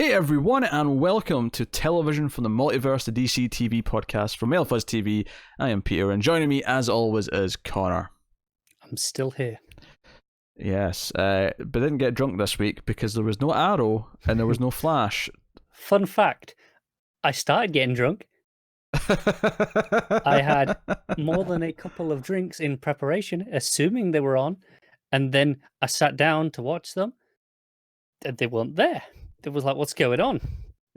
Hey everyone, and welcome to Television from the Multiverse, the DC TV podcast from MailFuzz TV. I am Peter, and joining me, as always, is Connor. I'm still here. Yes, but didn't get drunk this week because there was no Arrow and there was no Flash. Fun fact, I started getting drunk. I had more than a couple of drinks in preparation, assuming they were on, and then I sat down to watch them, and they weren't there. It was like, what's going on?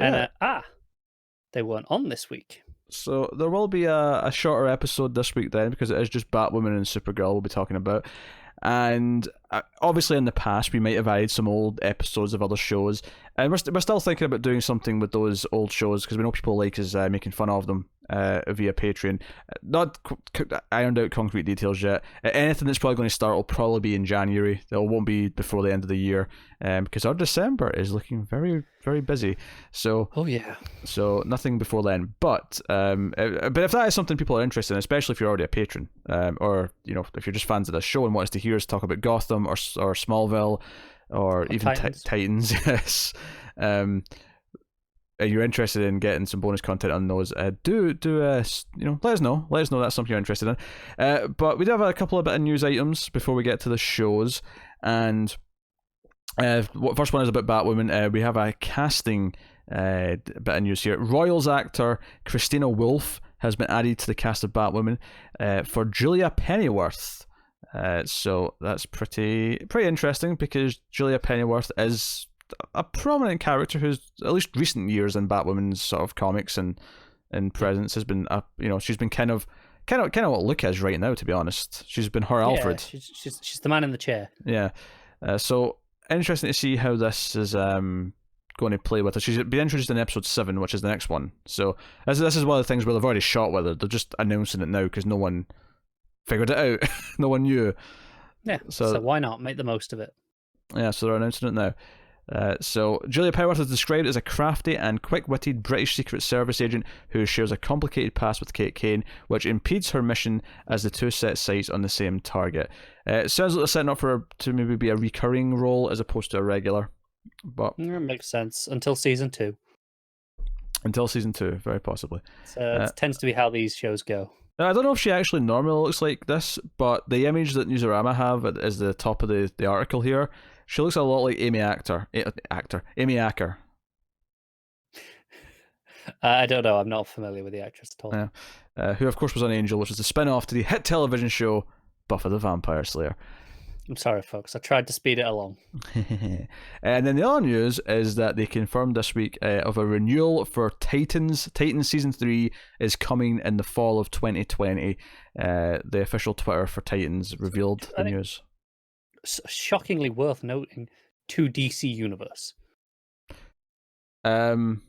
Yeah. And they weren't on this week. So there will be a shorter episode this week then, because it is just Batwoman and Supergirl we'll be talking about. And obviously in the past we might have added some old episodes of other shows, and we're still thinking about doing something with those old shows because we know people like us making fun of them via Patreon. Not ironed out concrete details yet. Anything that's probably going to start will probably be in January. It won't be before the end of the year, because our December is looking very, very busy. So so nothing before then. But if that is something people are interested in, especially if you're already a patron, or if you're just fans of the show and want us to hear us talk about Gotham or Smallville or even Titans, yes. And you're interested in getting some bonus content on those, do let us know. Let us know that's something you're interested in. But we do have a couple of bit of news items before we get to the shows. And first one is about Batwoman. We have a casting bit of news here. Royals actor Christina Wolfe has been added to the cast of Batwoman for Julia Pennyworth. So that's pretty interesting, because Julia Pennyworth is a prominent character who's, at least recent years in Batwoman's sort of comics and presence, has been she's been kind of what Luke is right now, to be honest. She's been her Alfred. She's the man in the chair. Yeah. So interesting to see how this is going to play with her. She's been introduced in episode 7, which is the next one. So this is one of the things where they've already shot with her. They're just announcing it now because no one figured it out. No one knew. Yeah. So why not make the most of it? Yeah. So they're announcing it now. So Julia Pennyworth is described as a crafty and quick-witted British Secret Service agent who shares a complicated past with Kate Kane, which impedes her mission as the two set sights on the same target. It sounds like they're setting up for her to maybe be a recurring role as opposed to a regular. But it makes sense until season 2. Until season 2, very possibly. So it tends to be how these shows go. I don't know if she actually normally looks like this, but the image that Newsarama have is the top of the article here. She looks a lot like Amy Amy Acker. I don't know. I'm not familiar with the actress at all. Yeah. Who, of course, was on Angel, which is the spin-off to the hit television show Buffy the Vampire Slayer. I'm sorry, folks. I tried to speed it along. And then the other news is that they confirmed this week of a renewal for Titans. Titans Season 3 is coming in the fall of 2020. The official Twitter for Titans revealed the news. Shockingly worth noting to DC Universe. That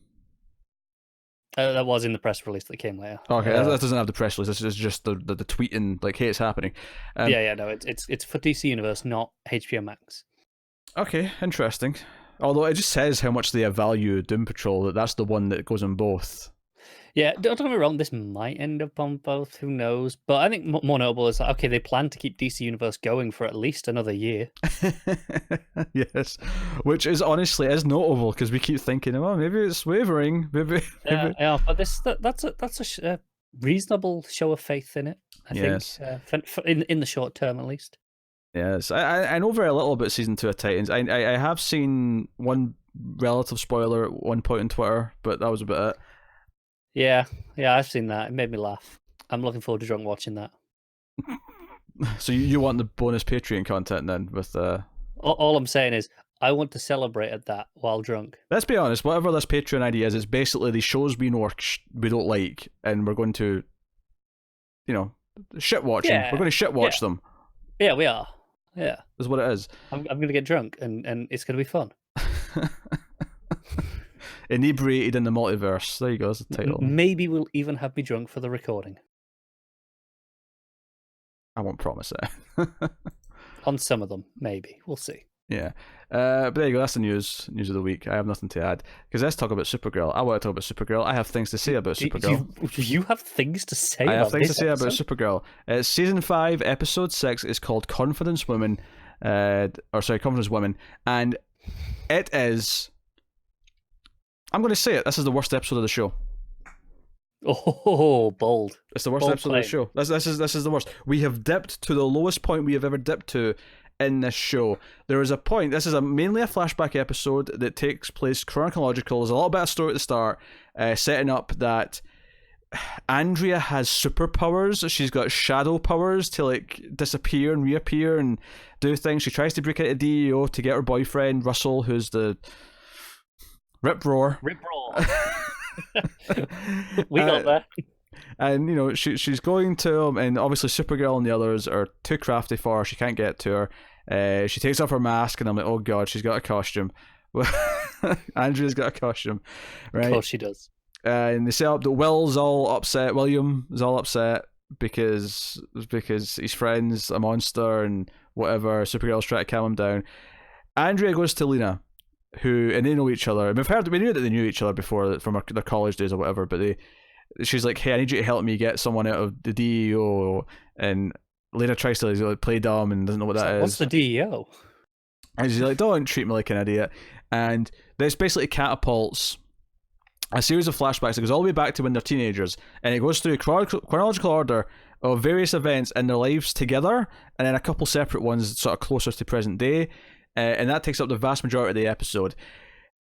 was in the press release that came later. Okay, that doesn't have the press release. This is just the tweeting, like, hey, it's happening. No, it's for DC Universe, not HBO Max. Okay, interesting. Although it just says how much they value Doom Patrol, that's the one that goes on both. Yeah, don't get me wrong, this might end up on both, who knows? But I think more notable is, okay, they plan to keep DC Universe going for at least another year. Yes, which is honestly notable, because we keep thinking, oh, maybe it's wavering. Maybe. Yeah, but that's a reasonable show of faith in it, I think, in the short term at least. Yes, I know very little about Season 2 of Titans. I have seen one relative spoiler at one point on Twitter, but that was about it. Yeah, I've seen that. It made me laugh. I'm looking forward to drunk watching that. So you want the bonus Patreon content then? With all I'm saying is I want to celebrate at that while drunk. Let's be honest. Whatever this Patreon idea is, it's basically the shows we know we don't like, and we're going to, shit watch them. We're going to shit watch them. Yeah, we are. Yeah, that's what it is. I'm going to get drunk, and it's going to be fun. Inebriated in the Multiverse. There you go, that's the title. Maybe we'll even have me drunk for the recording. I won't promise it. On some of them, maybe. We'll see. Yeah. But there you go, that's the news of the week. I have nothing to add. Because let's talk about Supergirl. I want to talk about Supergirl. I have things to say about Supergirl. You have things to say I have things to say about Supergirl. Season 5, episode 6 is called Confidence Woman. Confidence Woman. And it is I'm going to say it. This is the worst episode of the show. Oh, bold. It's the worst Bold episode claim. of the show. This is the worst. We have dipped to the lowest point we have ever dipped to in this show. There is a point. This is mainly a flashback episode that takes place chronological. There's a little bit of story at the start, setting up that Andrea has superpowers. She's got shadow powers to like disappear and reappear and do things. She tries to break into DEO to get her boyfriend Russell, who's the Rip Roar. Rip Roar. We got there. And you know she's going to him, and obviously Supergirl and the others are too crafty for her. She can't get to her. She takes off her mask, and I'm like, oh god, she's got a costume. Andrea's got a costume, right? Of course she does. And they set up that Will's all upset. William is all upset because his friend's a monster and whatever. Supergirl's trying to calm him down. Andrea goes to Lena, and they know each other. And we knew that they knew each other before from their college days or whatever. But she's like, hey, I need you to help me get someone out of the DEO. And Lena tries to like, play dumb and doesn't know what that is. What's the DEO? And she's like, don't treat me like an idiot. And this basically catapults a series of flashbacks that goes all the way back to when they're teenagers, and it goes through chronological order of various events in their lives together, and then a couple separate ones sort of closer to present day, and that takes up the vast majority of the episode.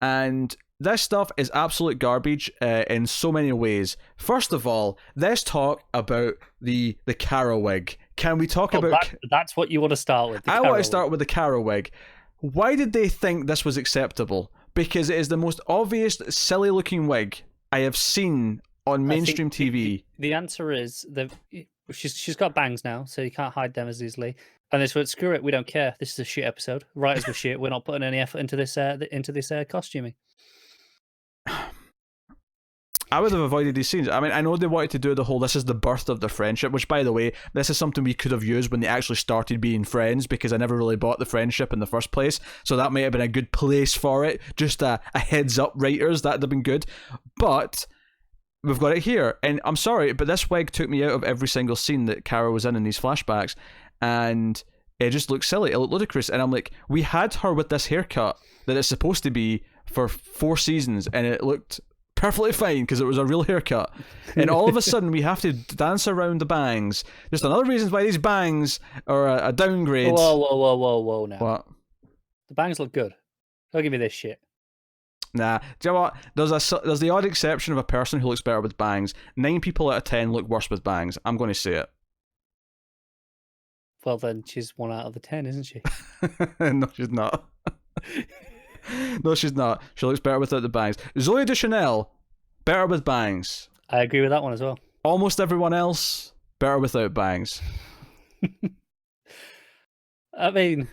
And this stuff is absolute garbage in so many ways. First of all, let's talk about the Kara wig. Can we talk about... That's what you want to start with. I want to start with the Kara wig. Why did they think this was acceptable? Because it is the most obvious, silly-looking wig I have seen on mainstream TV. The answer is she's got bangs now, so you can't hide them as easily. And they said, screw it, we don't care. This is a shit episode. Writers were shit. We're not putting any effort into this costuming. I would have avoided these scenes. I mean, I know they wanted to do the whole, this is the birth of their friendship, which, by the way, this is something we could have used when they actually started being friends, because I never really bought the friendship in the first place, so that might have been a good place for it. Just a heads up, writers, that would have been good. But we've got it here, and I'm sorry, but this wig took me out of every single scene that Kara was in these flashbacks, and it just looked silly, it looked ludicrous, and I'm like, we had her with this haircut that it's supposed to be for 4 seasons, and it looked perfectly fine because it was a real haircut, and all of a sudden we have to dance around the bangs. Just another reason why these bangs are a downgrade. Whoa now. What? The bangs look good. Don't give me this shit. Nah, do you know what? There's the odd exception of a person who looks better with bangs. 9 people out of 10 look worse with bangs. I'm going to say it. Well, then she's 1 out of the 10, isn't she? No, she's not. No, she's not. She looks better without the bangs. Zoe Deschanel, better with bangs. I agree with that one as well. Almost everyone else, better without bangs. I mean,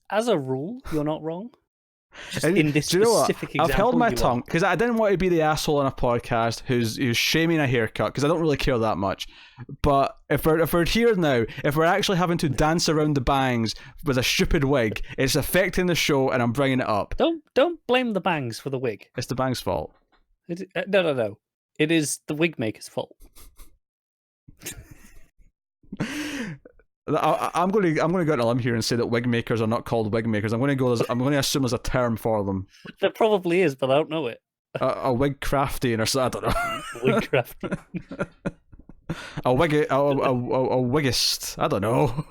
as a rule, you're not wrong. Just And in this do you know what? specific example, I've held my you tongue are. because I didn't want to be the asshole on a podcast who's shaming a haircut, because I don't really care that much. But if we're here now, if we're actually having to dance around the bangs with a stupid wig, it's affecting the show, and I'm bringing it up. Don't blame the bangs for the wig. It's the bangs' fault. No. It is the wig maker's fault. I'm going to go out on a limb here and say that wig makers are not called wig makers. I'm going to assume there's a term for them. There probably is, but I don't know it. A wig crafty or something. I don't know. Wig crafty. a wiggist. I don't know.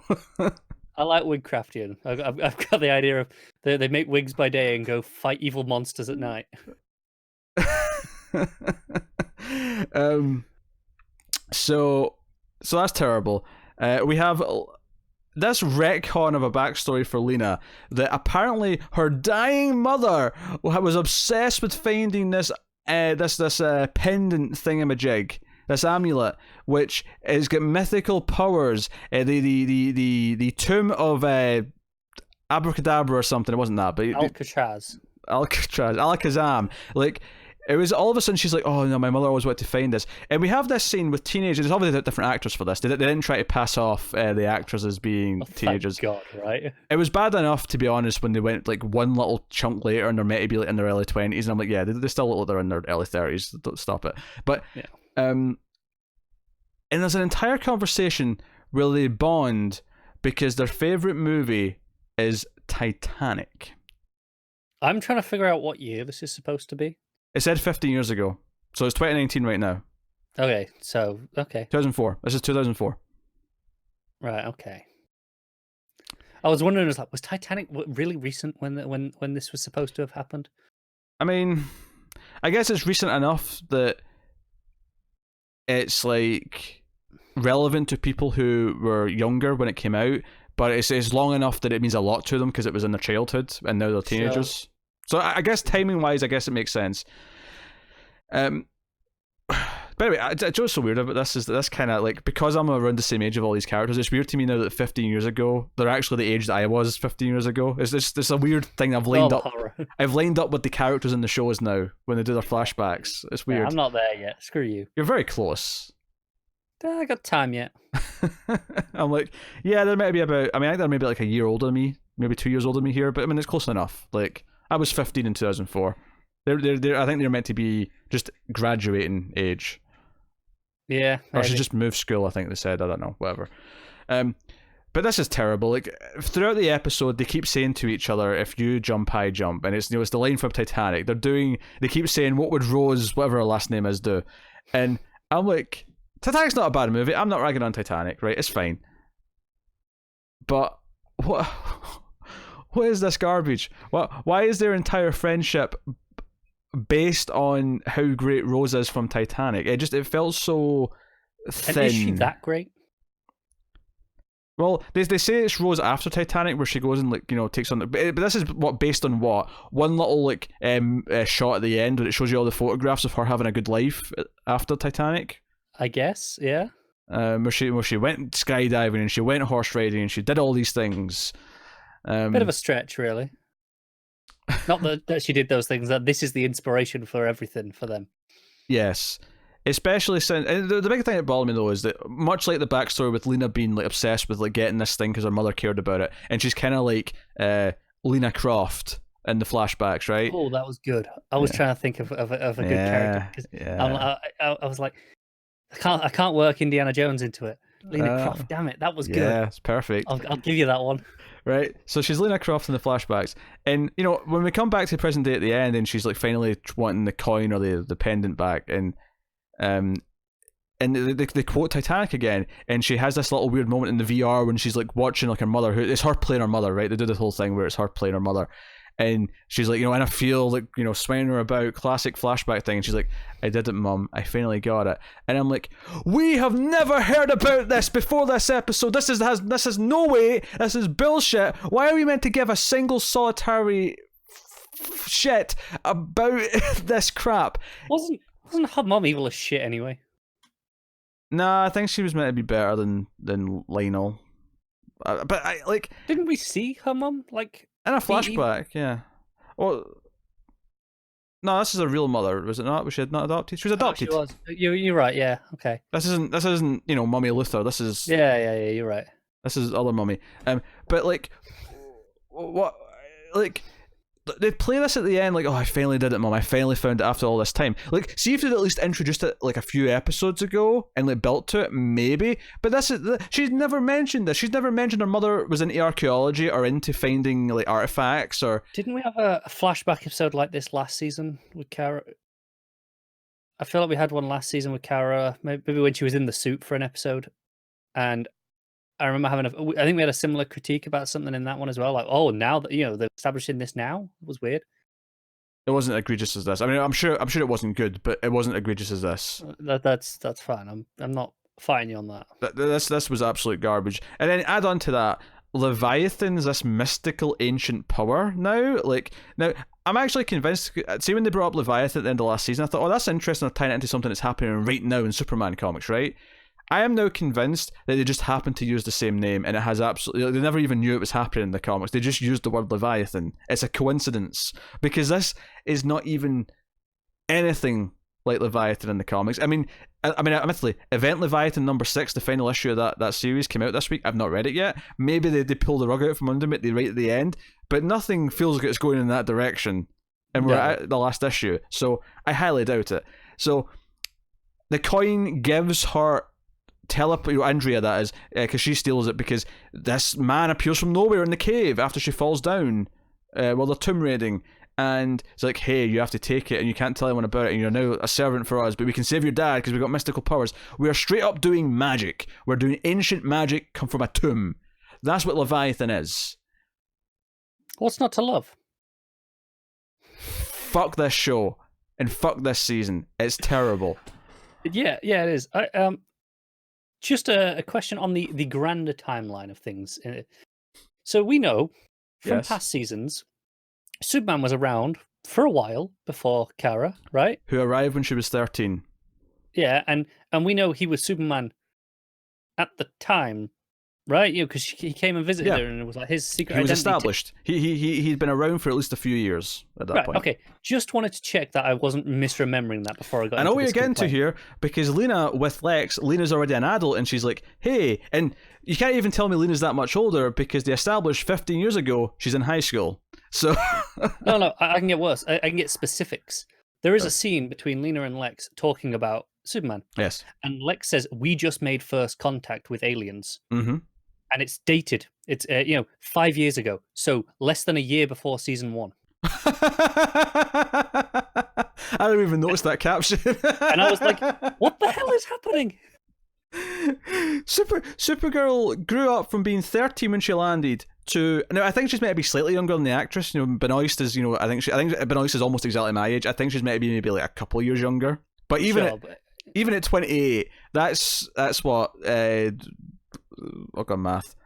I like wig crafting. I've got the idea of they make wigs by day and go fight evil monsters at night. So that's terrible. We have this retcon of a backstory for Lena that apparently her dying mother was obsessed with finding this pendant thingamajig, this amulet, which has got mythical powers. The tomb of Abracadabra or something. It wasn't that, but Alakazam. Like, it was all of a sudden she's like, oh no, my mother always wanted to find this. And we have this scene with teenagers. There's obviously different actors for this. They didn't try to pass off the actors as being teenagers. Thank God, right? It was bad enough, to be honest, when they went like one little chunk later and they're meant to be like in their early 20s. And I'm like, yeah, they still look like they're in their early 30s. Don't stop it. But, yeah. And there's an entire conversation where they bond because their favourite movie is Titanic. I'm trying to figure out what year this is supposed to be. It said 15 years ago, so it's 2019 right now. Okay, so okay, 2004. This is 2004. right, okay. I was wondering, was Titanic really recent when this was supposed to have happened? I mean, I guess it's recent enough that it's like relevant to people who were younger when it came out, but it's long enough that it means a lot to them because it was in their childhood and now they're teenagers. Sure. So I guess timing wise, I guess it makes sense. But anyway, it's just so weird about this is that this kind of like, because I'm around the same age of all these characters, it's weird to me now that 15 years ago they're actually the age that I was 15 years ago. It's a weird thing I've lined up. I've lined up with the characters in the shows now when they do their flashbacks. It's weird. Yeah, I'm not there yet. Screw you. You're very close. I got time yet. I'm like, yeah, there might be about. I mean, I think they're maybe like a year older than me, maybe 2 years older than me here, but I mean, it's close enough. Like, I was 15 in 2004. I think they're meant to be just graduating age. Yeah, or she just moved school. I think they said. I don't know. Whatever. But this is terrible. Like throughout the episode, they keep saying to each other, "If you jump, I jump," and it's it's the line from Titanic. They keep saying, "What would Rose, whatever her last name is, do?" And I'm like, Titanic's not a bad movie. I'm not ragging on Titanic, right? It's fine. But what is this garbage? Why is their entire friendship based on how great Rose is from Titanic? It felt so thin. And is she that great? Well, they say it's Rose after Titanic where she goes and takes on the, but this is based on what one little shot at the end where it shows you all the photographs of her having a good life after Titanic. I guess, yeah. Where she went skydiving and she went horse riding and she did all these things. Bit of a stretch, really. Not that she did those things. That this is the inspiration for everything for them. Yes. Especially since the big thing that bothered me though is that much like the backstory with Lena being obsessed with getting this thing because her mother cared about it, and she's kind of like Lena Croft in the flashbacks, right? Oh, that was good. I was trying to think of a good character. Yeah. I was like, I can't work Indiana Jones into it. Lena Croft, damn it, that was good. Yeah, it's perfect. I'll give you that one. Right, so she's Lena Croft in the flashbacks, and when we come back to the present day at the end, and she's finally wanting the coin or the pendant back, and they quote Titanic again, and she has this little weird moment in the VR when she's watching her mother, it's her playing her mother, right? They do this whole thing where it's her playing her mother, and she's and I feel swinging her about, classic flashback thing, and she's like, I did it, Mum, I finally got it. And I'm like, we have never heard about this before this episode. This is no way, this is bullshit. Why are we meant to give a single solitary shit about this crap? Wasn't her mum evil as shit anyway? Nah, I think she was meant to be better than Lionel. But didn't we see her mum in a flashback? Yeah. Well, no, this is a real mother, was it not? Was she not adopted? She was adopted. Oh, she was. You're right. Yeah. Okay. This isn't Mummy Luther. This is yeah. You're right. This is other Mummy. But what they play this at the end oh, I finally did it, Mum. I finally found it after all this time. See if they'd at least introduced it a few episodes ago and built to it, maybe. But she's never mentioned this. She's never mentioned her mother was into archaeology or into finding artifacts or. Didn't we have a flashback episode like this last season with Kara? I feel like we had one last season with Kara, maybe when she was in the suit for an episode, and I remember I think we had a similar critique about something in that one as well. Oh, now that they're establishing this now, it was weird. It wasn't egregious as this. I mean, I'm sure it wasn't good, but it wasn't egregious as this. That's fine. I'm not fighting you on that. This was absolute garbage. And then add on to that, Leviathan's this mystical ancient power now. Now I'm actually convinced. See, when they brought up Leviathan at the end of last season, I thought, oh, that's interesting. They're tying it into something that's happening right now in Superman comics, right? I am now convinced that they just happened to use the same name, and it has absolutely. They never even knew it was happening in the comics. They just used the word Leviathan. It's a coincidence because this is not even anything like Leviathan in the comics. I mean, admittedly, Event Leviathan #6, the final issue of that series, came out this week. I've not read it yet. Maybe they pull the rug out from under me right at the end, but nothing feels like it's going in that direction, and we're at the last issue, so I highly doubt it. So the coin gives her Andrea, that is, because she steals it because this man appears from nowhere in the cave after she falls down while they're tomb raiding, and it's like, hey, you have to take it and you can't tell anyone about it and you're now a servant for us, but we can save your dad because we've got mystical powers. We are straight up doing magic. We're doing ancient magic come from a tomb. That's what Leviathan is. What's not to love? Fuck this show and fuck this season. It's terrible. Yeah, it is. Just a question on the grander timeline of things. So we know from past seasons, Superman was around for a while before Kara, right? Who arrived when she was 13. Yeah, and we know he was Superman at the time, right? Because he came and visited her, and it was like his secret identity. He was established. He'd been around for at least a few years at that point. Okay, just wanted to check that I wasn't misremembering that before I got. I know what you're getting to here, because Lena with Lex, Lena's already an adult, and she's like, "Hey," and you can't even tell me Lena's that much older because they established 15 years ago she's in high school. So no, I can get worse. I can get specifics. There is a scene between Lena and Lex talking about Superman. Yes, and Lex says, "We just made first contact with aliens." Mm-hmm. And it's dated. It's 5 years ago, so less than a year before season 1. I didn't even notice that caption. And I was like, "What the hell is happening?" Supergirl grew up from being 13 when she landed to now. I think she's meant to be slightly younger than the actress. Benoist is, I think Benoist is almost exactly my age. I think she's meant to be maybe like a couple of years younger. But even at 28, that's what. Oh god, math.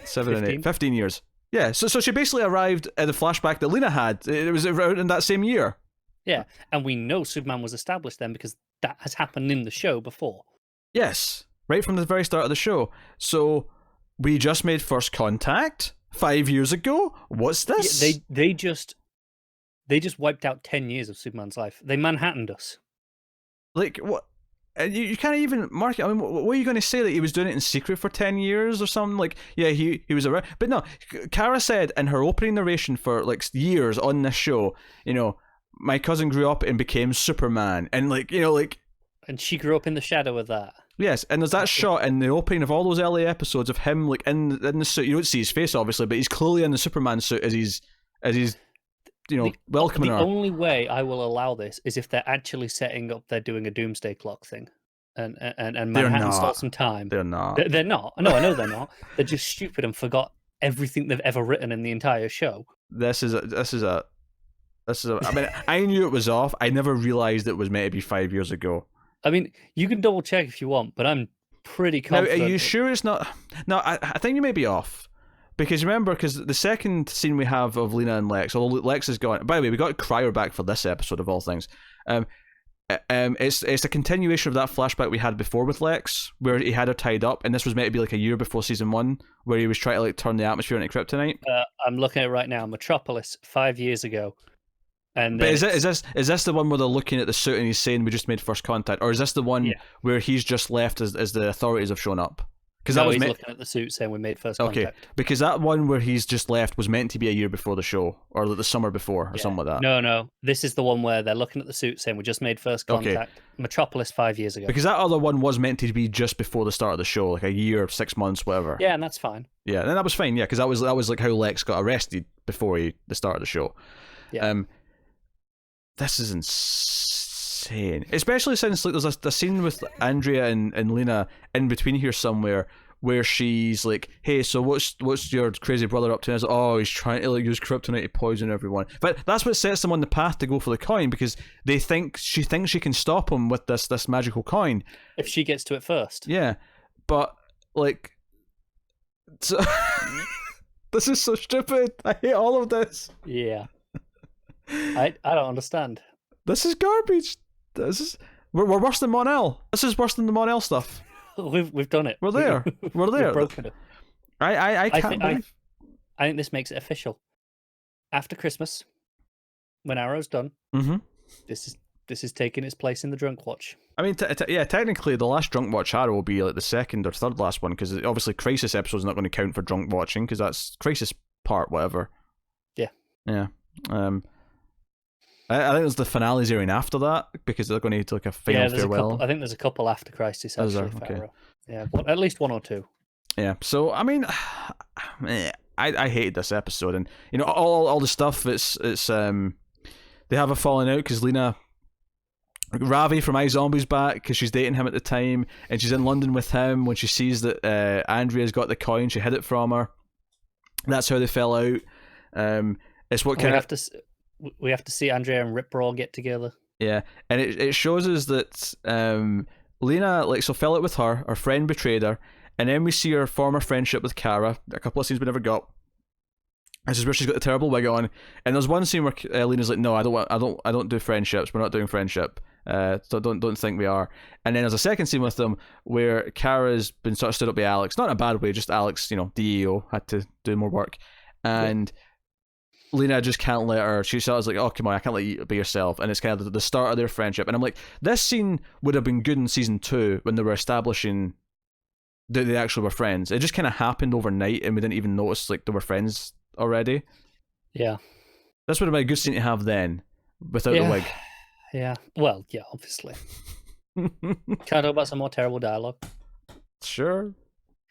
7 and 8, 15 years. Yeah, so she basically arrived at the flashback that Lena had. It was around in that same year. Yeah, and we know Superman was established then because that has happened in the show before. Yes, right from the very start of the show. So we just made first contact 5 years ago. What's this? Yeah, they just wiped out 10 years of Superman's life. They Manhattaned us. Like what? You can't even mark it. I mean, what are you going to say, that he was doing it in secret for 10 years or something? Like, yeah, he was around. But no, Kara said in her opening narration for like years on this show, my cousin grew up and became Superman. And and she grew up in the shadow of that. Yes, and there's that shot in the opening of all those early episodes of him like in the suit. You don't see his face, obviously, but he's clearly in the Superman suit as he's welcoming her. The only way I will allow this is if they're actually setting up, they're doing a doomsday clock thing, and Manhattan stole some time. They're not. They're not. No, I know they're not. They're just stupid and forgot everything they've ever written in the entire show. This is a. I mean, I knew it was off. I never realized it was meant to be 5 years ago. I mean, you can double check if you want, but I'm pretty confident. Now, are you sure it's not? No, I think you may be off. Because remember, the second scene we have of Lena and Lex, although Lex is gone. By the way, we got Cryer back for this episode of all things. It's a continuation of that flashback we had before with Lex, where he had her tied up, and this was meant to be like a year before season 1, where he was trying to like turn the atmosphere into kryptonite. I'm looking at it right now. Metropolis, 5 years ago. And but is this the one where they're looking at the suit and he's saying we just made first contact, or is this the one where he's just left as the authorities have shown up? Because he's looking at the suit saying we made first contact. Okay, because that one where he's just left was meant to be a year before the show, or the summer before, or something like that. No. This is the one where they're looking at the suit saying we just made first contact. Okay. Metropolis 5 years ago. Because that other one was meant to be just before the start of the show, like a year, 6 months, whatever. Yeah, and that's fine. Yeah, and that was fine. Yeah, because that was like how Lex got arrested before the start of the show. Yeah. This is insane, especially since like there's a scene with Andrea and Lena in between here somewhere where she's like, "Hey, so what's your crazy brother up to?" And I was like, "Oh, he's trying to like use kryptonite to poison everyone." But that's what sets them on the path to go for the coin, because she thinks she can stop him with this magical coin if she gets to it first. Yeah, but like, this is so stupid. I hate all of this. Yeah. I don't understand. This is garbage. We're worse than Mon-El. This is worse than the Mon-El stuff. We've done it. We're there. We're there. We've broken it. I can't believe. I think this makes it official. After Christmas, when Arrow's done, this is taking its place in the Drunk Watch. I mean, technically, the last Drunk Watch Arrow will be like the second or third last one, because obviously Crisis episode's not going to count for Drunk Watching, because that's Crisis part whatever. Yeah. I think there's the finales airing after that, because they're going to do like a final farewell. I think there's a couple after Crisis actually. Okay. Yeah, at least one or two. Yeah. So I mean, I hated this episode, and all the stuff. It's they have a falling out because Ravi from iZombie's back because she's dating him at the time, and she's in London with him when she sees that Andrea's got the coin. She hid it from her. That's how they fell out. It's what kind of we have to see Andrea and Rip Raw get together. Yeah, and it shows us that Lena fell out with her friend betrayed her, and then we see her former friendship with Kara. A couple of scenes we never got. This is where she's got the terrible wig on, and there's one scene where Lena's like, "No, I don't do friendships. We're not doing friendship. So don't think we are." And then there's a second scene with them where Kara's been sort of stood up by Alex, not in a bad way, just Alex, DEO had to do more work, and Lena just can't let her. She sort of like, "Oh, come on, I can't let you be yourself," and it's kind of the start of their friendship. And I'm like, this scene would have been good in season 2 when they were establishing that they actually were friends. It just kind of happened overnight, and we didn't even notice they were friends already. Yeah, this would have been a good scene to have then, without the wig. Yeah, well, yeah, obviously. Can I talk about some more terrible dialogue? Sure.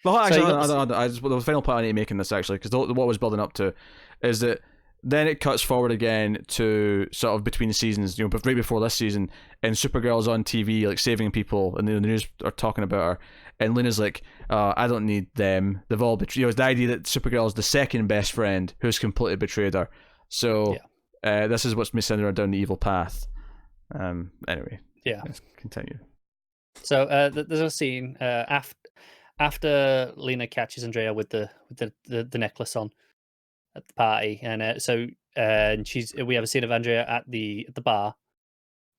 Well, actually, the final point I need to make in this, actually, because what was building up to is that then it cuts forward again to sort of between the seasons, but right before this season, and Supergirl's on TV, saving people, and the news are talking about her, and Lena's like, I don't need them. They've all betrayed. It's the idea that Supergirl is the second best friend who's completely betrayed her. So this is what's sending her down the evil path. Anyway, let's continue. So there's a scene after Lena catches Andrea with the necklace on at the party, and we have a scene of Andrea at the bar,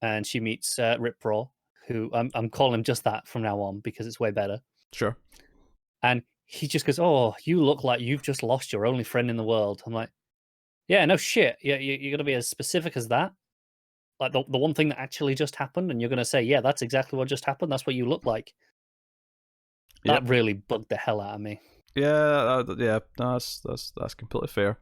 and she meets Rip Raw, who I'm calling him just that from now on because it's way better. Sure. And he just goes, "Oh, you look like you've just lost your only friend in the world." I'm like, "Yeah, no shit. Yeah, you're gonna be as specific as that." Like the one thing that actually just happened, and you're going to say, "Yeah, that's exactly what just happened. That's what you look like." That really bugged the hell out of me. Yeah, that's completely fair.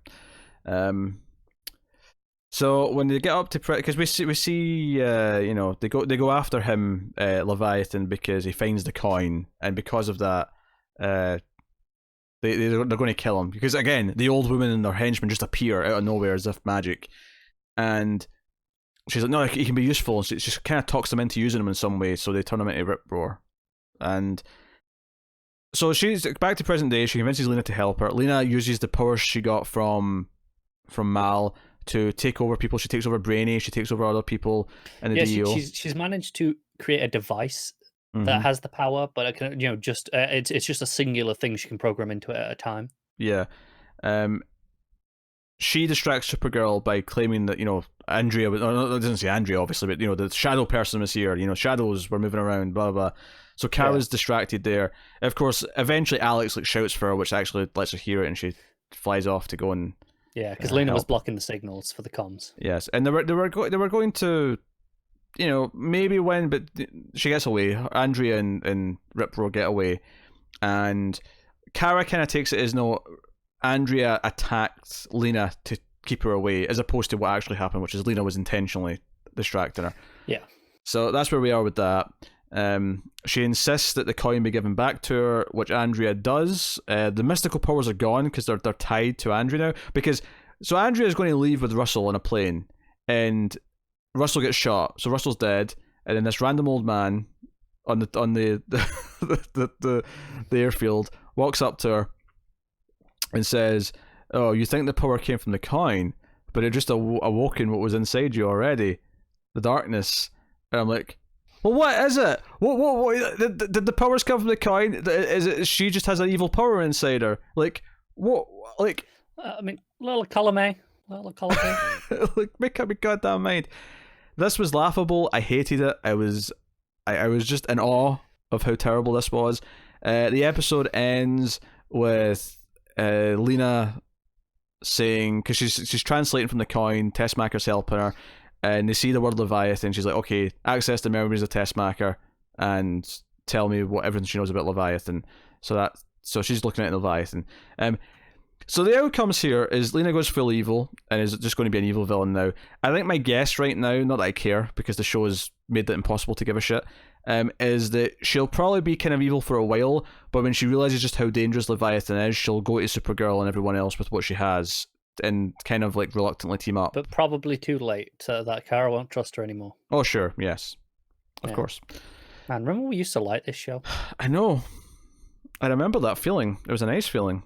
So when they get up to because we see they go after him, Leviathan, because he finds the coin, and because of that, they're going to kill him because again the old woman and their henchmen just appear out of nowhere as if magic, and she's like, "No, he can be useful." And she just kind of talks them into using him in some way, so they turn him into Rip Roar. And so she's back to present day. She convinces Lena to help her. Lena uses the powers she got from Mal to take over people. She takes over Brainy. She takes over other people in the DEO. She's managed to create a device that has the power, but it can, it's just a singular thing she can program into it at a time. Yeah. She distracts Supergirl by claiming that, Andrea, it doesn't say Andrea, obviously, but, the shadow person was here, shadows were moving around, blah, blah. So Kara's distracted there. Of course, eventually Alex shouts for her, which actually lets her hear it, and she flies off to go and because Lena was blocking the signals for the comms. Yes, and they were going to, maybe win, but she gets away. Andrea and Rip Roar get away, and Kara kind of takes it as no, Andrea attacked Lena to keep her away, as opposed to what actually happened, which is Lena was intentionally distracting her. Yeah. So that's where we are with that. She insists that the coin be given back to her, which Andrea does. The mystical powers are gone because they're tied to Andrea now. So Andrea is going to leave with Russell on a plane, and Russell gets shot. So Russell's dead, and then this random old man on the airfield walks up to her and says, "Oh, you think the power came from the coin, but it just awoken what was inside you already, the darkness." And I'm like, well, what is it? What did the powers come from the coin? Is it she just has an evil power inside her? Like, what? Like, little column A. Make up your goddamn mind. This was laughable. I hated it. I was just in awe of how terrible this was. The episode ends with Lena saying, because she's translating from the coin, Tessmacher's helping her, and they see the word Leviathan. She's like, okay, access the memories of Tessmacher and tell me everything she knows about Leviathan. So she's looking at Leviathan. So the outcomes here is Lena goes full evil and is just going to be an evil villain now. I think my guess right now, not that I care because the show has made it impossible to give a shit, is that she'll probably be kind of evil for a while, but when she realizes just how dangerous Leviathan is, she'll go to Supergirl and everyone else with what she has and kind of like reluctantly team up. But probably too late, so that Kara won't trust her anymore. Oh, sure, yes. Of course. Man, remember we used to like this show? I know. I remember that feeling. It was a nice feeling.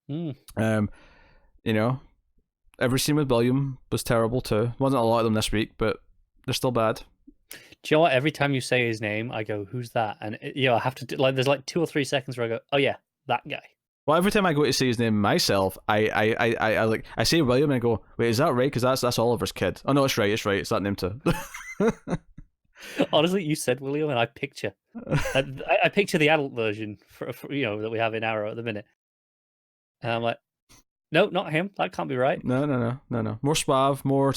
You know, every scene with William was terrible too. Wasn't a lot of them this week, but they're still bad. Do you know what? Every time you say his name, I go, "Who's that?" And I have to there's like 2 or 3 seconds where I go, "Oh yeah, that guy." Well, every time I go to say his name myself, I say William and I go, "Wait, is that right? Because that's Oliver's kid." Oh no, it's right. It's that name too. Honestly, you said William, and I picture the adult version for that we have in Arrow at the minute, and I'm like, no, not him. That can't be right. No. More suave, more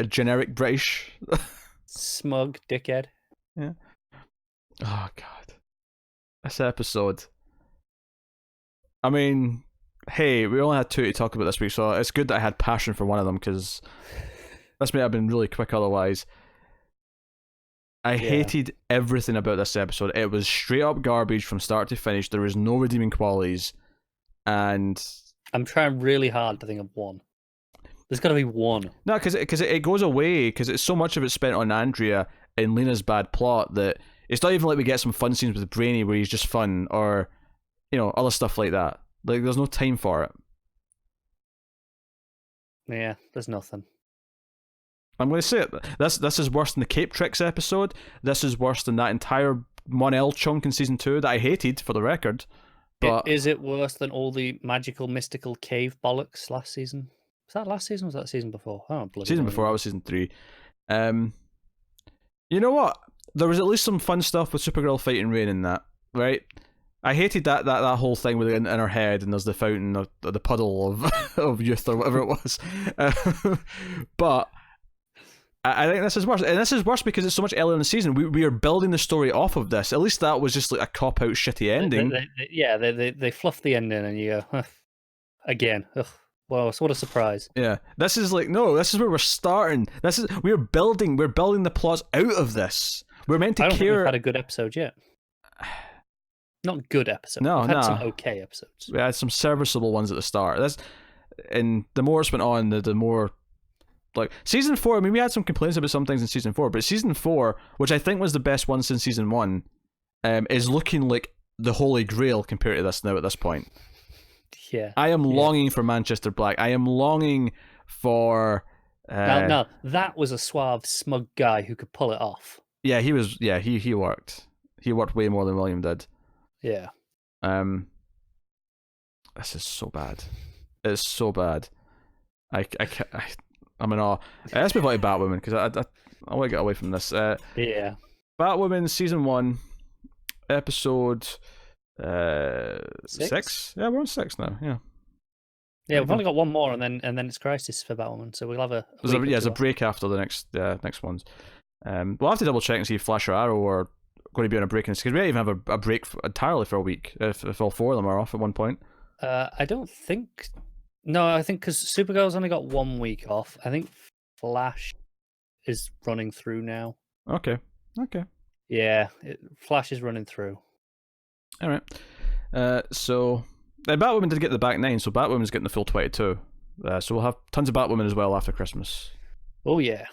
generic British. Smug dickhead. Yeah. Oh God, this episode. I mean, hey, we only had 2 to talk about this week, so it's good that I had passion for one of them because this may have been really quick otherwise. I hated everything about this episode. It was straight up garbage from start to finish. There was no redeeming qualities, and I'm trying really hard to think of one. There's got to be one. No, because it goes away because it's so much of it spent on Andrea and Lena's bad plot that it's not even like we get some fun scenes with Brainy where he's just fun or other stuff like that. Like there's no time for it. Yeah, there's nothing. I'm going to say it. This is worse than the Cape Tricks episode. This is worse than that entire Mon-El chunk in season 2 that I hated, for the record. But is it worse than all the magical, mystical cave bollocks last season? Was that last season or was that season before? Oh, bloody season before, I was season 3. You know what? There was at least some fun stuff with Supergirl fighting Rain in that, right? I hated that whole thing with it in her head and there's the fountain or the puddle of youth or whatever it was. But I think this is worse. And this is worse because it's so much earlier in the season. We are building the story off of this. At least that was just like a cop-out shitty ending. They fluffed the ending and you go, again. Ugh. Wow, what a surprise. Yeah. This is like, no, this is where we're starting. We're building the plots out of this. We're meant to I don't care. think we've had a good episode yet. Not good episodes. No, we've had some okay episodes. We had some serviceable ones at the start. And the more it's went on, the more... Like, season 4, I mean, we had some complaints about some things in season 4, but season 4, which I think was the best one since season 1, is looking like the holy grail compared to this now at this point. Yeah. I am longing for Manchester Black. I am longing for... No, that was a suave, smug guy who could pull it off. Yeah, he was... Yeah, he worked. He worked way more than William did. Yeah. This is so bad. It's so bad. I'm in awe. Let's move on to Batwoman because I want to get away from this. Yeah. Batwoman season 1, episode 6. Yeah, we're on 6 now. Yeah. Yeah, we've only got one more, and then it's Crisis for Batwoman, so we'll have a. There's a break after the next ones. We'll have to double check and see if Flash or Arrow are going to be on a break in this because we might even have a break entirely for a week if all 4 of them are off at one point. I don't think. No, I think because Supergirl's only got 1 week off. I think Flash is running through now. Okay. Yeah, Flash is running through. All right. So Batwoman did get the back 9, so Batwoman's getting the full 22. So we'll have tons of Batwoman as well after Christmas. Oh yeah.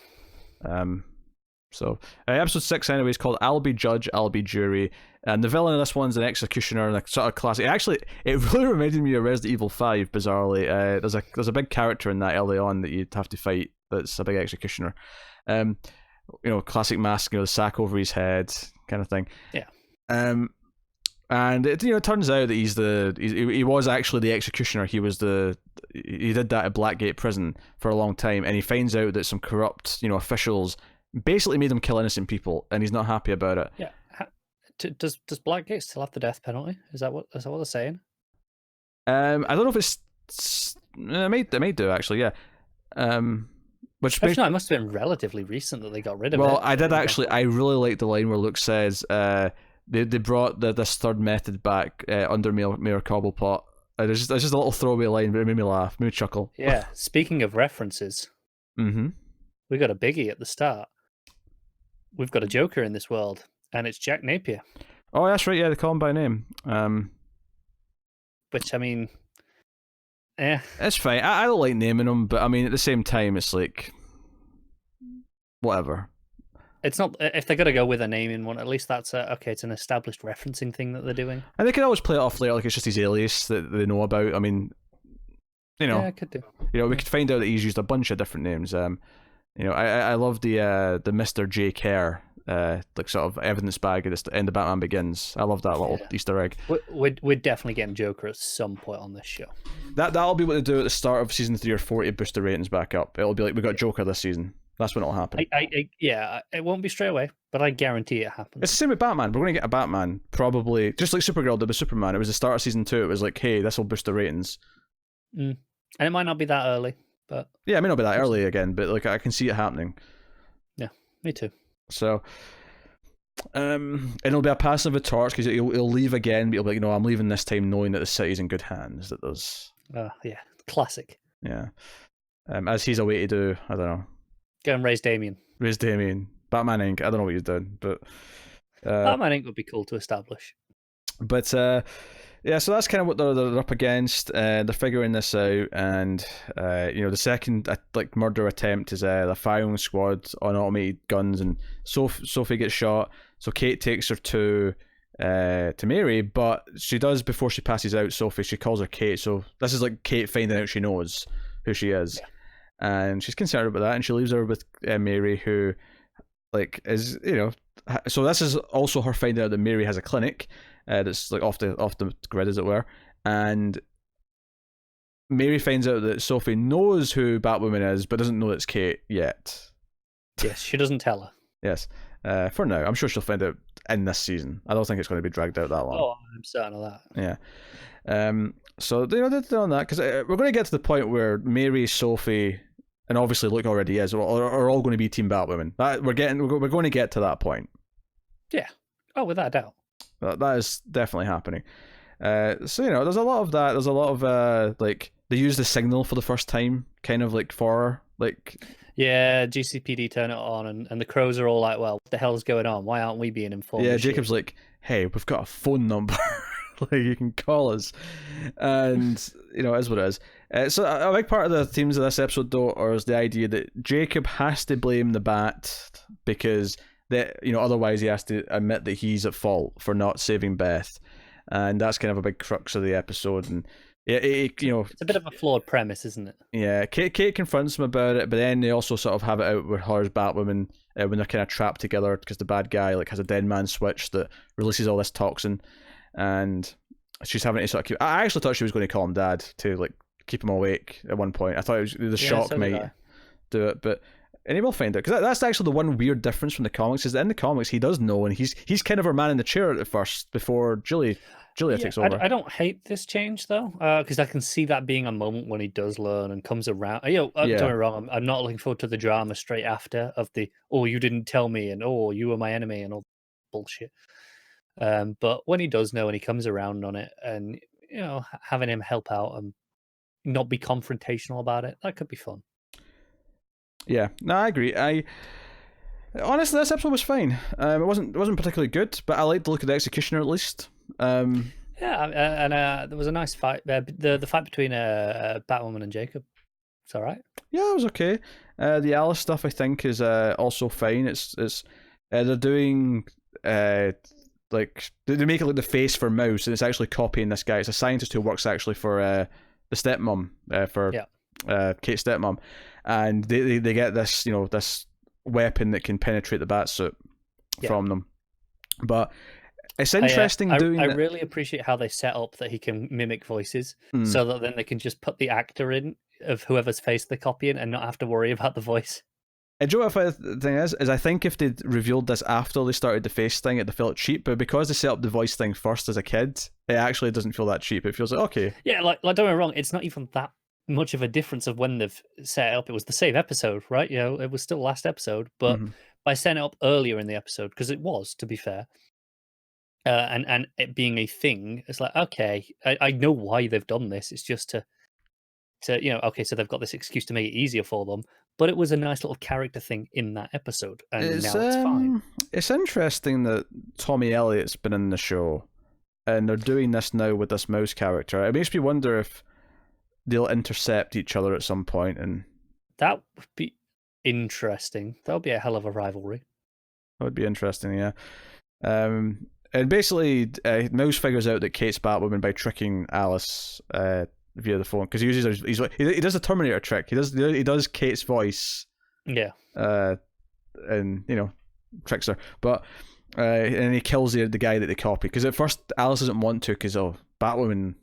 So episode 6 anyway is called "I'll Be Judge, I'll Be Jury," and the villain of this one's an executioner, and a sort of classic. It really reminded me of Resident Evil 5. Bizarrely, there's a big character in that early on that you'd have to fight. That's a big executioner. Classic mask, the sack over his head, kind of thing. Yeah. And it turns out that he was actually the executioner. He did that at Blackgate Prison for a long time, and he finds out that some corrupt officials basically made him kill innocent people, and he's not happy about it. Yeah. Does Blackgate still have the death penalty? Is that what they're saying? I don't know if it's. It may do actually. Yeah. It must have been relatively recent that they got rid of it. Well, I did actually. I really like the line where Luke says, they brought this third method back under Mayor Cobblepot. It's just a little throwaway line, but it made me laugh, made me chuckle. Yeah. Speaking of references, we got a biggie at the start. We've got a Joker in this world, and it's Jack Napier. Oh, that's right. Yeah, they call him by name. Which, I mean, yeah, It's fine. I don't like naming him, but I mean, at the same time, it's like whatever. it's not, if they're gonna go with a name in one, at least that's okay. It's an established referencing thing that they're doing. And they can always play it off later, like it's just his alias that they know about. I mean, Yeah, I could do. we could find out that he's used a bunch of different names. I love the Mr. J. Kerr, like sort of evidence bag at the end of Batman Begins. I love that little Easter egg. We're definitely getting Joker at some point on this show. That'll be what they do at the start of season 3 or 4 to boost the ratings back up. It'll be like we got Joker this season. That's when it'll happen. Yeah, it won't be straight away, but I guarantee it happens. It's the same with Batman. We're going to get a Batman, probably just like Supergirl did with Superman. It was the start of season 2. It was like, hey, this will boost the ratings. And it might not be that early, but yeah, it may not be that early again, but like I can see it happening. Yeah, me too. So, and it'll be a passing of a torch because he'll leave again, but he'll be like, I'm leaving this time knowing that the city's in good hands. That there's yeah, classic. Yeah, as he's away to do, I don't know. Go and raise Damien. Batman Inc. I don't know what he's doing, but Batman Inc. would be cool to establish. But yeah, so that's kind of what they're up against. They're figuring this out, and the second murder attempt is the firing squad on automated guns, and Sophie gets shot. So Kate takes her to Mary, but she does before she passes out. Sophie, she calls her Kate. So this is like Kate finding out she knows who she is. Yeah. And she's concerned about that, and she leaves her with Mary, who, is so this is also her finding out that Mary has a clinic that's like off the grid, as it were, and Mary finds out that Sophie knows who Batwoman is, but doesn't know it's Kate yet. Yes, she doesn't tell her. Yes, for now. I'm sure she'll find out in this season. I don't think it's going to be dragged out that long. Oh, I'm certain of that. Yeah. So they're on that because we're going to get to the point where Mary, Sophie, and obviously Luke already is, are all going to be Team Batwoman. We're going to get to that point. Yeah. Oh, without a doubt. That is definitely happening. So there's a lot of that. There's a lot of they use the signal for the first time, kind of yeah, GCPD turn it on, and the crows are all like, well, what the hell's going on? Why aren't we being informed? Yeah, Jacob's like, hey, we've got a phone number. You can call us. And, it is what it is. So a big part of the themes of this episode, though, is the idea that Jacob has to blame the Bat because, otherwise he has to admit that he's at fault for not saving Beth. And that's kind of a big crux of the episode. And it's a bit of a flawed premise, isn't it? Yeah, Kate confronts him about it, but then they also sort of have it out with her as Batwoman when they're kind of trapped together because the bad guy has a dead man switch that releases all this toxin, and she's having to sort of keep. I actually thought she was going to call him Dad to keep him awake at one point. I thought the shock might do it, but. And he will find out, because that's actually the one weird difference from the comics, is that in the comics he does know, and he's kind of her man in the chair at first before Julia takes over. I don't hate this change though, because I can see that being a moment when he does learn and comes around. Don't get me wrong, I'm not looking forward to the drama straight after of the you didn't tell me and you were my enemy and all bullshit. But when he does know and he comes around on it, and having him help out and not be confrontational about it, that could be fun. Yeah, no, I agree. Honestly, this episode was fine. It wasn't particularly good, but I liked the look of the executioner at least. Yeah, and there was a nice fight. The fight between Batwoman and Jacob. It's all right. Yeah, it was okay. The Alice stuff I think is also fine. It's they're doing they make it like the face for Mouse, and it's actually copying this guy. It's a scientist who works actually for the stepmom Kate's stepmom. And they get this this weapon that can penetrate the batsuit from them. But it's interesting I really appreciate how they set up that he can mimic voices, so that then they can just put the actor in of whoever's face they're copying and not have to worry about the voice. And do you know what the thing is I think if they'd revealed this after they started the face thing, it'd felt cheap. But because they set up the voice thing first as a kid, it actually doesn't feel that cheap. It feels like okay. Yeah, like don't get me wrong, it's not even that much of a difference of when they've set it up. It was the same episode, right? It was still last episode, but by setting it up earlier in the episode, because it was, to be fair, and it being a thing, it's like, okay, I know why they've done this. It's just to to, okay, so they've got this excuse to make it easier for them, but it was a nice little character thing in that episode, and now it's fine. It's interesting that Tommy Elliott's been in the show, and they're doing this now with this mouse character. It makes me wonder if they'll intercept each other at some point, and that would be interesting. That would be a hell of a rivalry. That would be interesting, yeah. And basically, Mouse figures out that Kate's Batwoman by tricking Alice via the phone, because he uses he does the Terminator trick. He does Kate's voice. Yeah. And tricks her, but and he kills the guy that they copy. Because at first Alice doesn't want to, because Batwoman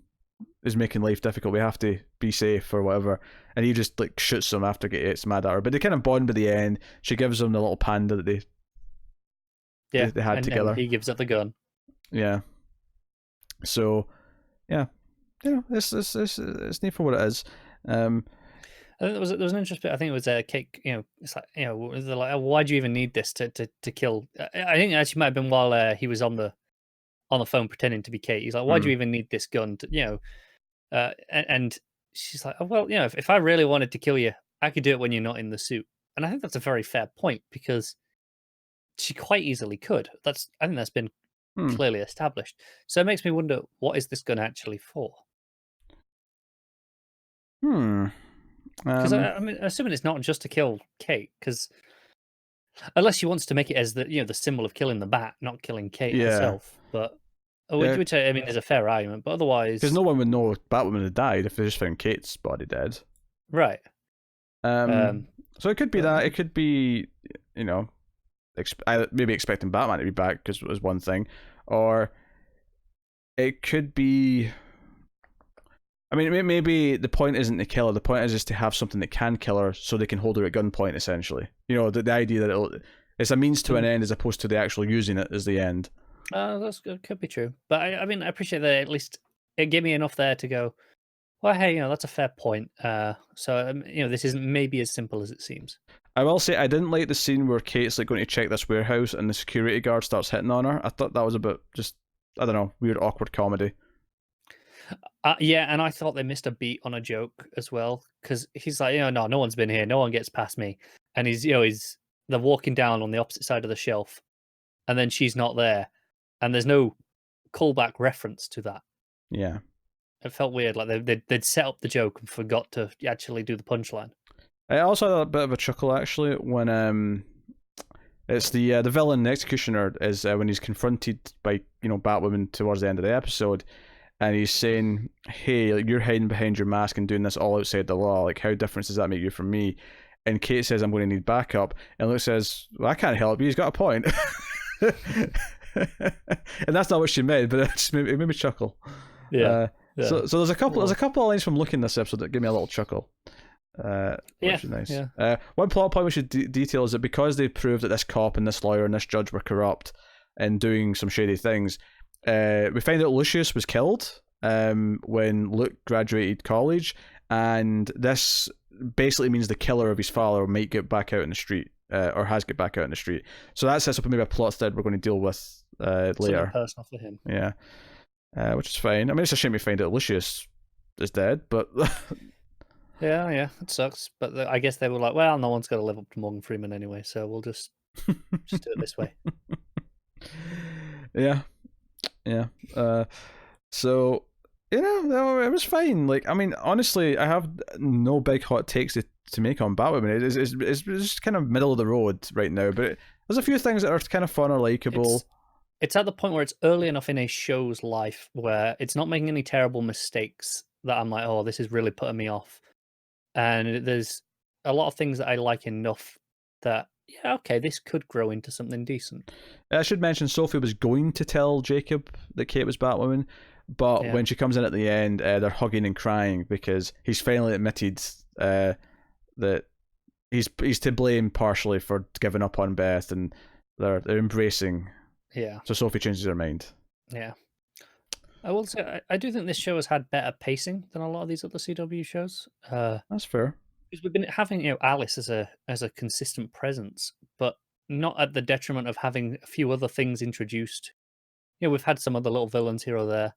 is making life difficult. We have to be safe or whatever. And he just shoots him after gets mad at her. But they kind of bond by the end. She gives him the little panda that they had together. And he gives up the gun. Yeah. So, yeah, it's neat for what it is. I think there was an interesting bit. I think it was Kate. It's like, they're like, why do you even need this to kill? I think it actually might have been while he was on the phone pretending to be Kate. He's like, why do you even need this gun? And she's like, oh, well, if I really wanted to kill you, I could do it when you're not in the suit. And I think that's a very fair point, because she quite easily could. I think that's been clearly established. So it makes me wonder, what is this gun actually for? Because I'm assuming it's not just to kill Kate, because unless she wants to make it as the symbol of killing the Bat, not killing Kate herself. But which I mean is a fair argument. But otherwise, because no one would know Batwoman had died if they just found Kate's body dead. Right. So it could be that. It could be maybe expecting Batman to be back, because it was one thing, or it could be. I mean, maybe the point isn't to kill her. The point is just to have something that can kill her, so they can hold her at gunpoint. Essentially, the idea that it's a means to an end, as opposed to the actual using it as the end. That could be true, but I mean, I appreciate that at least it gave me enough there to go, well, hey, that's a fair point. So this isn't maybe as simple as it seems. I will say I didn't like the scene where Kate's going to check this warehouse and the security guard starts hitting on her. I thought that was a bit just, I don't know, weird, awkward comedy. Yeah, and I thought they missed a beat on a joke as well, because he's like, no one's been here, no one gets past me, and they're walking down on the opposite side of the shelf, and then she's not there, and there's no callback reference to that. Yeah, it felt weird, like they'd set up the joke and forgot to actually do the punchline. I also had a bit of a chuckle actually when it's the villain, the executioner, is when he's confronted by Batwoman towards the end of the episode. And he's saying, hey, you're hiding behind your mask and doing this all outside the law. How different does that make you from me? And Kate says, I'm going to need backup. And Luke says, well, I can't help you. He's got a point. And that's not what she meant, but it made me chuckle. Yeah. So there's a couple of lines from Luke in this episode that give me a little chuckle. Which is nice. Yeah. One plot point we should detail is that because they proved that this cop and this lawyer and this judge were corrupt and doing some shady things, we find out Lucius was killed when Luke graduated college, and this basically means the killer of his father might get back out in the street, or has get back out in the street. So that sets up maybe a plot thread we're going to deal with later. Something personal for him. Yeah, which is fine. I mean, it's a shame we find out Lucius is dead, but yeah, it sucks. But I guess they were like, well, no one's got to live up to Morgan Freeman anyway, so we'll just do it this way. Yeah. So it was fine. I mean, honestly, I have no big hot takes to make on Batwoman. It's just kind of middle of the road right now, but there's a few things that are kind of fun or likable. It's at the point where it's early enough in a show's life where it's not making any terrible mistakes that I'm like, oh, this is really putting me off. And there's a lot of things that I like enough that, yeah, okay, this could grow into something decent. I should mention Sophie was going to tell Jacob that Kate was Batwoman, but when she comes in at the end, they're hugging and crying because he's finally admitted that he's to blame partially for giving up on Beth, and they're embracing. Yeah. So Sophie changes her mind. Yeah. I will say I do think this show has had better pacing than a lot of these other CW shows. That's fair. Because we've been having Alice as a consistent presence, but not at the detriment of having a few other things introduced. We've had some other little villains here or there,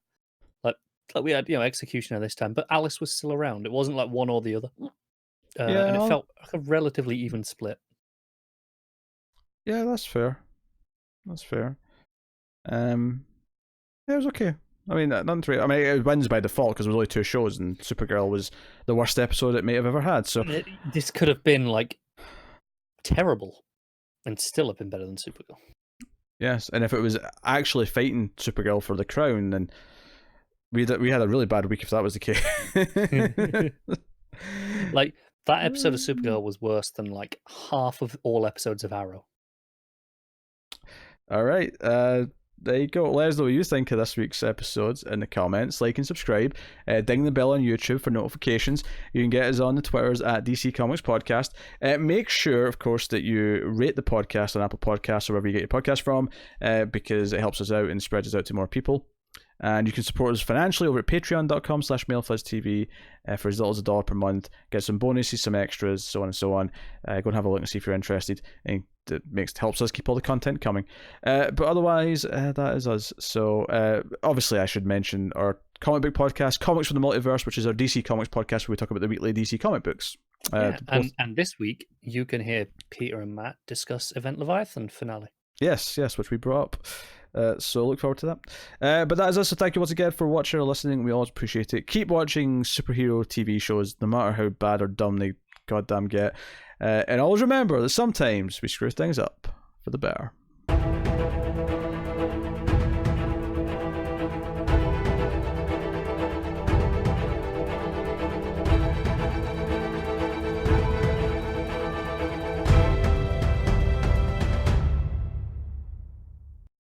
Like we had, Executioner this time, but Alice was still around. It wasn't like one or the other. Yeah, and it felt like a relatively even split. Yeah, that's fair. That's fair. Yeah, it was okay. I mean, nothing to I mean, it wins by default because there was only 2 shows, and Supergirl was the worst episode it may have ever had. So this could have been like terrible, and still have been better than Supergirl. Yes, and if it was actually fighting Supergirl for the crown, then we had a really bad week if that was the case. Like that episode of Supergirl was worse than like half of all episodes of Arrow. All right, there you go. Let us know what you think of this week's episodes in the comments. Like and subscribe. Ding the bell on YouTube for notifications. You can get us on the Twitters at DC Comics Podcast. Make sure, of course, that you rate the podcast on Apple Podcasts or wherever you get your podcast from, because it helps us out and spreads us out to more people. And you can support us financially over at patreon.com/MailFuzzTV for as little as $1 per month. Get some bonuses, some extras, so on and so on. Go and have a look and see if you're interested. And it helps us keep all the content coming. But otherwise, that is us. So obviously I should mention our comic book podcast, Comics from the Multiverse, which is our DC Comics podcast where we talk about the weekly DC comic books. And this week you can hear Peter and Matt discuss Event Leviathan finale. Yes, which we brought up. So look forward to that. But that is us, so thank you once again for watching or listening. We always appreciate it. Keep watching superhero TV shows, no matter how bad or dumb they goddamn get. And always remember that sometimes we screw things up for the better.